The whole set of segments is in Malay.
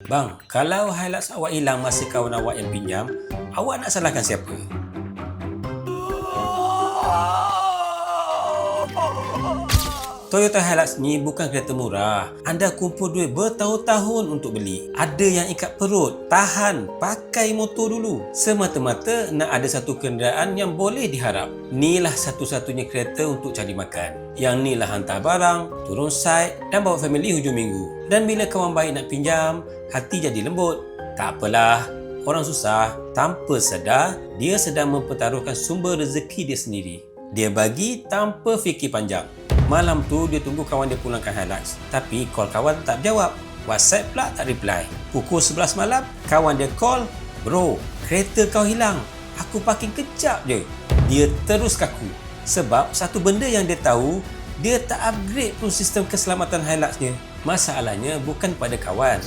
Bang, kalau Hilux awak hilang masa kawan awak yang pinjam, awak nak salahkan siapa? Toyota Hilux ni bukan kereta murah. Anda kumpul duit bertahun-tahun untuk beli. Ada yang ikat perut, tahan, pakai motor dulu. Semata-mata nak ada satu kenderaan yang boleh diharap. Inilah satu-satunya kereta untuk cari makan. Yang ni lah hantar barang, turun site dan bawa family hujung minggu. Dan bila kawan baik nak pinjam, hati jadi lembut. Tak apalah, orang susah tanpa sedar dia sedang mempertaruhkan sumber rezeki dia sendiri. Dia bagi tanpa fikir panjang. Malam tu dia tunggu kawan dia pulangkan Hilux. Tapi call kawan tak jawab. WhatsApp pula tak reply. Pukul 11 malam, kawan dia call, "Bro, kereta kau hilang. Aku parking kejap je." Dia terus kaku. Sebab satu benda yang dia tahu, dia tak upgrade pun sistem keselamatan Hiluxnya. Masalahnya bukan pada kawan,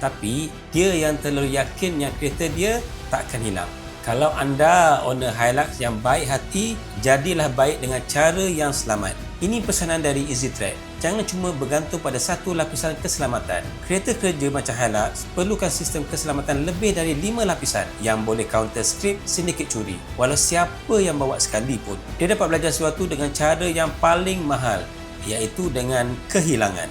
tapi dia yang terlalu yakin yang kereta dia takkan hilang. Kalau anda owner Hilux yang baik hati, jadilah baik dengan cara yang selamat. Ini pesanan dari EasyTrack. Jangan cuma bergantung pada satu lapisan keselamatan. Kereta kerja macam Hilux perlukan sistem keselamatan lebih dari 5 lapisan yang boleh counter strip sindiket curi. Walau siapa yang bawa sekali pun, dia dapat belajar sesuatu dengan cara yang paling mahal, iaitu dengan kehilangan.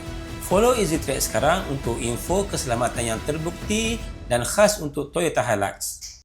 Follow EasyTrack sekarang untuk info keselamatan yang terbukti dan khas untuk Toyota Hilux.